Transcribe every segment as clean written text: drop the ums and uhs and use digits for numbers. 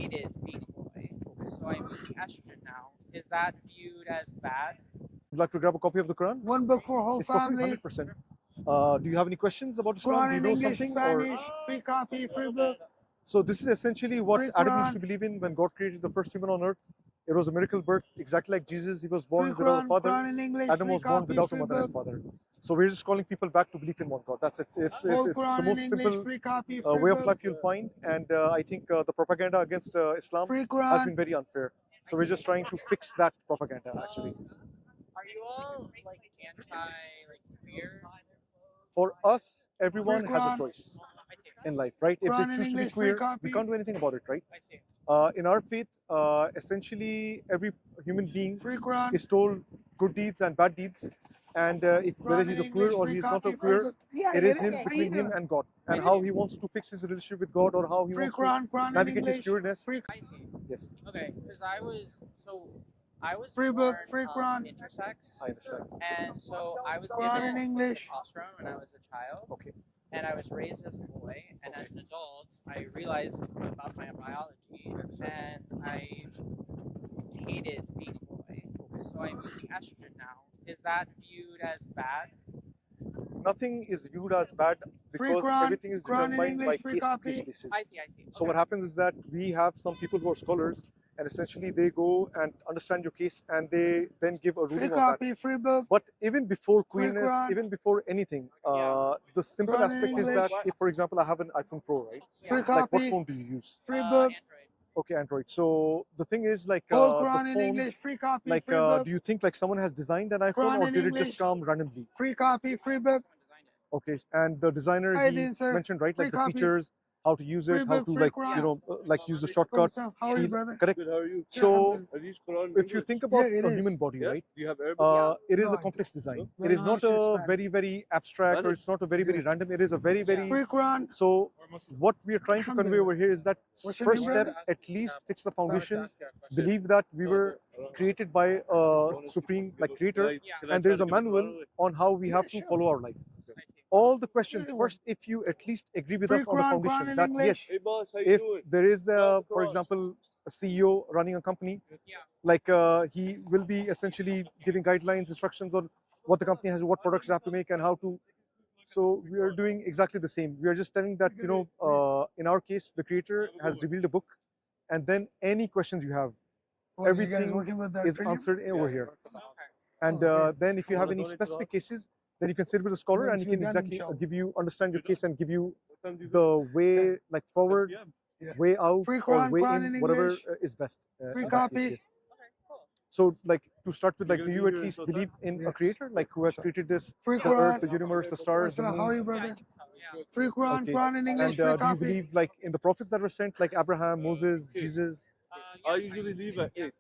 hated being a boy, so I'm using estrogen now. Is that viewed as bad? Would like to grab a copy of the Quran? One book for whole It's for free, family. 100%. Do you have any questions about Islam? Quran Do you in know English, something? Spanish, free copy, free book. So this is essentially what Free Adam used Quran. to believe in when God created the first human on earth. It was a miracle birth, exactly like Jesus. He was born Free without a Quran, father. Quran in English, Adam free was born copy, without a free mother and book. father. So we're just calling people back to belief in one God. That's it. It's Whole the Quran in most English, simple free copy, free way of book. life you'll find, and I think the propaganda against Islam Free has Quran. been very unfair. So we're just trying to fix that propaganda actually. Are you all like anti like queer? For us, everyone has a Quran. choice I see. in life, right? If they Quran in choose to be English, free queer, we copy. can't do anything about it, right? I see. In our faith, essentially every human being Free Quran. is told good deeds and bad deeds, and if whether Quran he's in a queer English, or free he's not a copy, free queer, book. Yeah, it yeah, is him yeah. between him and God, and I how see. he wants to fix his relationship with God or how he Free wants Quran, to Quran in navigate his English. queerness. Free, I see. Yes, Okay, because I was free book, born free Quran. intersex, I understand. and so I was Quran given in English. testosterone when I was a child, Okay. and I was raised as a boy. And as an adult, I realized about my biology, and I hated being a boy, so I'm using estrogen now. Is that viewed as bad? Nothing is viewed as bad Free because Quran, everything is Quran in determined by English, free case-to-case copy. basis. I see. So what happens is that we have some people who are scholars, and essentially they go and understand your case, and they then give a Free ruling on that. copy, free book. But even before Free queerness, Quran. even before anything, the simple Quran in aspect is that English. if, for example, I have an iPhone Pro, right? Free Like, what copy, phone do you use? free book. Android. Okay, Android. So the thing is, like, Whole the Quran in English, phones, free copy, like, free book. do you think like someone has designed an iPhone, Quran or in did it just English. come randomly? Free copy, free book. Someone designed it. Okay, and the designer, Hi, he Dean, sir. mentioned, right, Free like the copy. features, how to use Free it, how book, to, free like, Quran. like use the Cool shortcuts. stuff. How are you, brother? Correct. Good, how are you? So Are these Quran if you English? think about Yeah, it a is. human body, Yeah? right? Do you have Arabic? It is No, a I complex design. don't. It is No, not she's a Spanish. very abstract, or Spanish? it's not a very Yeah. random. It is a very Free Quran. So what we are trying to convey over here is that What's your first name, step, brother? at least fix the foundation. Believe that we were created by a supreme, like, creator, and there is a manual on how we have to sure. follow our life. I see. All the questions Yeah, first, if you at least agree with Free us on the Quran, foundation Quran in that English. yes, Hey boss, how you if doing? there is, Love for Quran. example, a CEO running a company, Yeah. like, he will be essentially giving guidelines, instructions on what the company has, what products they have to make, and how to. So we are doing exactly the same. We are just telling that, in our case, the creator has revealed a book, and then any questions you have, Well, you guys everything working with the is trillium? answered over here. Okay. And Oh, then if you have any specific cases, then you can sit with a scholar, Once and he we're can done, exactly inshallah. understand your case and give you the way, like, forward, Yeah. way out, Free or Quran, way Quran in, in whatever English. is best. Free in that copy. case, yes. Okay. Cool. So, like, to start with, like, You're do gonna you be at here least until believe in a Yes. creator, like, who has Sure. created this, Free the earth, Quran. the universe, the stars, the Assalam, how are moon? you, Yeah, I brother? think so. Yeah. Free Quran, Okay. Quran in English, And free do you copy. believe, like, in the prophets that were sent, like Abraham, Moses, Okay. Jesus? I usually leave at 8.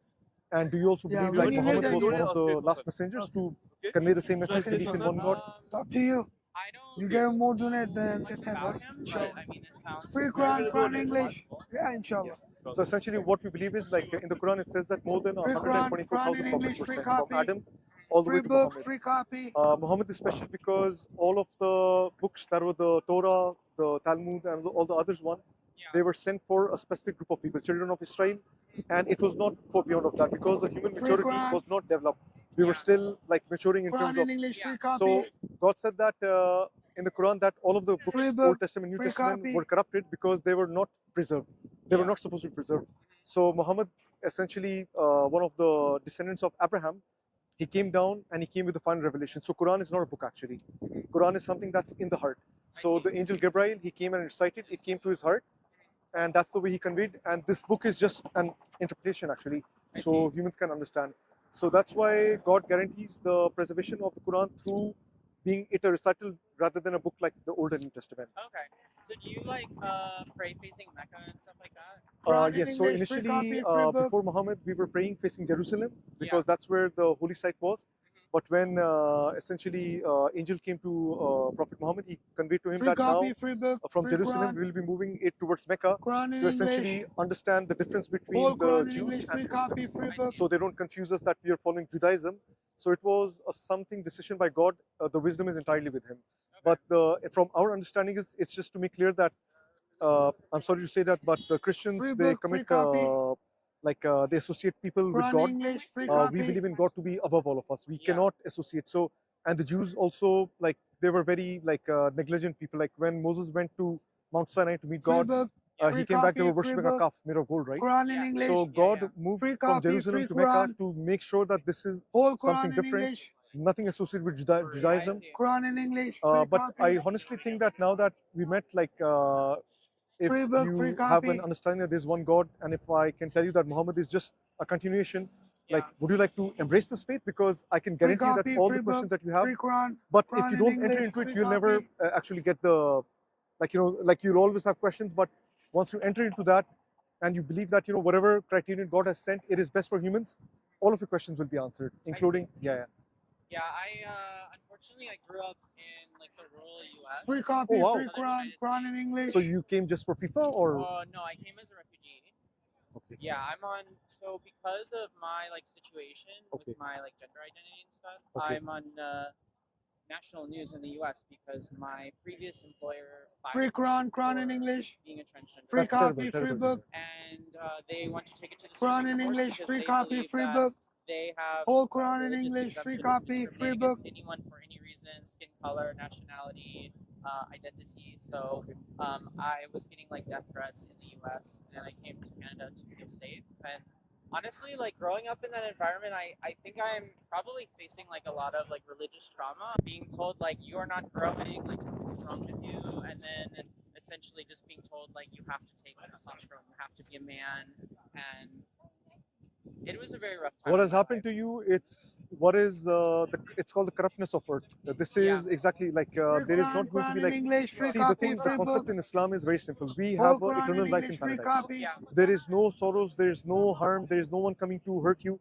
And do you also Yeah, believe, when like, you Muhammad leave, was then one you- of the last messengers to Okay? convey the same Should I message, finish belief in on one time? God? It's up to you. I don't You Okay. get more donate know than much 10, about right? him, but Inshallah. I mean, it sounds. Free You're Quran, gonna Quran donate, right? English. Yeah, inshallah. So essentially, what we believe is, like, in the Quran, it says that more than Free Quran, Quran in 124,000 prophets English, were free sent from copy. Adam all the way Free to book, Muhammad. free copy. Muhammad is special because all of the books that were the Torah, the Talmud, and all the others Yeah. they were sent for a specific group of people, children of Israel, and it was not for beyond of that because the human Free maturity Quran. was not developed. We were Yeah. still, like, maturing in Quran terms in of. English, Yeah. free copy. So God said that in the Quran that all of the books, Free book, Old Testament, New free Testament, copy. were corrupted because they were not preserved. They were Yeah. not supposed to be preserved. So Muhammad, essentially one of the descendants of Abraham, he came down and he came with the final revelation. So Quran is not a book actually. Quran is something that's in the heart. So the angel Gabriel, he came and recited, it came to his heart, and that's the way he conveyed. And this book is just an interpretation actually, so humans can understand. So that's why God guarantees the preservation of the Quran through being it a recital rather than a book like the Old and New Testament. Okay. So do you like pray facing Mecca and stuff like that? Quran in Yes, so English, free initially copy, free book. before Muhammad, we were praying facing Jerusalem because that's where the holy site was. But when essentially angel came to Prophet Muhammad, he conveyed to him Free that now copy, free book. from free Jerusalem Quran. we will be moving it towards Mecca Quran in to English. essentially understand the difference between Whole the Quran in Jews English, and free copy, Muslims, free book. so they don't confuse us that we are following Judaism. So it was a something decision by God. The wisdom is entirely with Him. But from our understanding, it's just to make clear that I'm sorry to say that, but the Christians, Free they book, free commit, copy. they associate people with Quran God. English, free We copy. believe in God to be above all of us. We Yeah. cannot associate. So, and the Jews also, like, they were very negligent people. Like when Moses went to Mount Sinai to meet Free God, book, he free came back, they copy, were free worshipping a book. calf made of gold, right? Quran in Yeah. English. So Yeah, God yeah. moved Free from copy, Jerusalem free to Mecca Quran. to make sure that this is Whole something Quran in different, English. nothing associated with Judaism. I see. Quran in English, free But copy. I honestly think that now that we met, if Free book, free you have an copy. understanding that there's one God, and if I can tell you that Muhammad is just a continuation, like, Yeah. would you like to embrace this faith? Because I can Free guarantee you that copy, all free the questions book, that you have, free Quran. but if Quran you in don't enter English, into it, free you'll never copy. actually get the, you'll always have questions, but once you enter into that and you believe that, whatever criterion God has sent, it is best for humans, all of your questions will be answered, including, yeah. Yeah, unfortunately I grew up in like the rural US. Free copy, Oh, wow. free Southern Quran. United Quran in States. English. So you came just for FIFA or? Oh no, I came as a refugee. Okay. Yeah, so because of my like situation Okay. with my like gender identity and stuff, Okay. I'm on national news in the US because my previous employer Free fired Quran, me Quran in for English. being a transgender. Free That's terrible, copy, free terrible. book. And they want to take it to the Quran Supreme in Court English, because free they copy, believe free that book. they have Whole Quran in religious English, free exemption copy, to free discriminate book. against anyone for any reason, skin color, nationality, identity. So I was getting like death threats in the U.S. and I came to Canada to feel safe. And honestly, like growing up in that environment, I think I'm probably facing like a lot of like religious trauma, being told like you are not growing, like something's wrong with you, and then essentially just being told like you have to take testosterone, you have to be a man, and it was a very rough time. What in has my happened life. to you? It's called the corruptness of earth. This Yeah. is exactly like Free there is Quran, not going to Quran be in like. English, free See, the copy, the free concept book. in Islam is very simple. We Whole have Quran eternal in life in English, free paradise. copy. Yeah. There is no sorrows, there is no harm, there is no one coming to hurt you.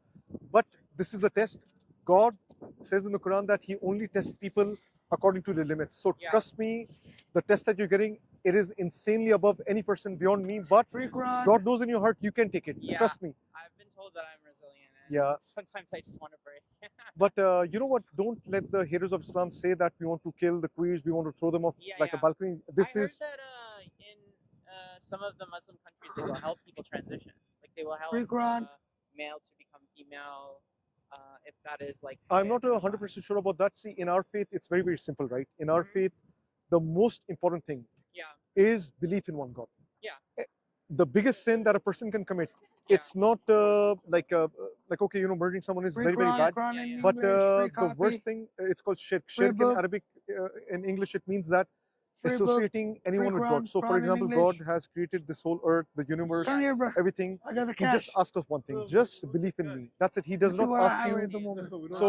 But this is a test. God says in the Quran that He only tests people according to their limits. So Yeah. trust me, the test that you're getting, it is insanely above any person beyond me. But Free Quran. God knows in your heart you can take it. Yeah. Trust me. I've been told that I'm resilient. And Yeah. sometimes I just want to break. But you know what? Don't let the haters of Islam say that we want to kill the queers, we want to throw them off Yeah, like a yeah. balcony. This I heard is that in some of the Muslim countries they will help people transition. Like they will help Free Quran. male to become female if that is like. I'm not 100% sure about that. See, in our faith, it's very, very simple, right? In our faith, the most important thing Yeah. is belief in one God. Yeah. The biggest sin that a person can commit, Yeah. it's not like okay, murdering someone is Free very, very Quran, bad. Quran Yeah, in yeah. But English, free the worst copy. thing, it's called shirk. Free Shirk in book. Arabic, in English, it means that Free book. associating anyone with God. Quran, So, for Quran in example, English. God has created this whole earth, the universe, Come here, bro. everything. I got the He just cash. asked us one thing: just believe in me. That's it. He does This is not what I ask have you. at the moment. So,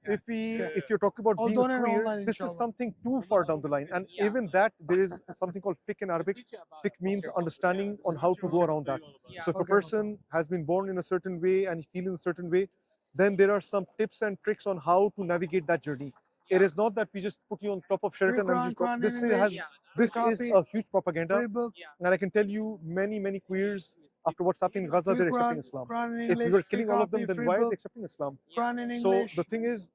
if you're talking about I'll being a donate queer, online, this is inshallah. something too far down the line. And Yeah. even that, there is something called fiqh in Arabic. Fiqh means understanding on how to go around that. Yeah. So if a Okay, no person has been born in a certain way and he feels in a certain way, then there are some tips and tricks on how to navigate that journey. It is not that we just put you on top of Free Sheraton and Quran, just Quran in this English. has Yeah. this Free is copy. a huge propaganda. Free book. Yeah. And I can tell you many queers after what's happening in Gaza, Free they're accepting Quran, Islam. Quran in If English. we were Free killing all of them, copy, then free why are they book. accepting Islam? Quran in So English. the thing is,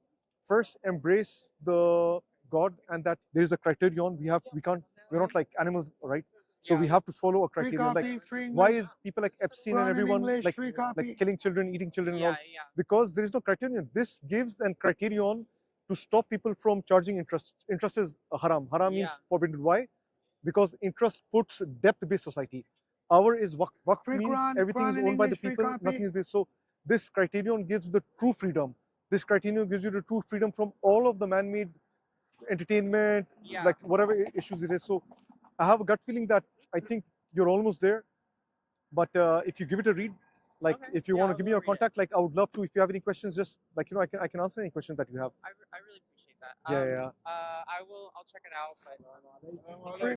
first embrace the God and that there is a criterion. We're not like animals, right? So we Yeah. have to follow a Free criterion. copy, Like free why English. is people like Epstein and Quran in everyone English, free copy. like killing children, eating children, and Yeah. all? Yeah. Because there is no criterion. This gives a criterion to stop people from charging interest. Interest is haram. Haram means Yeah. forbidden. Why? Because interest puts debt-based society. Our is waqf. Waqf Free means Quran, everything Quran is in owned by the English, free people, copy. nothing is based. So this criterion gives the true freedom. This criterion gives you the true freedom from all of the man-made entertainment, Yeah. like whatever issues it is. So I have a gut feeling that I think you're almost there. But if you give it a read, like Okay. if you Yeah, want to I'll give me go your read it. contact, like I would love to. If you have any questions, just like I can answer any questions that you have. I really appreciate that. Yeah, yeah. I'll check it out. But Free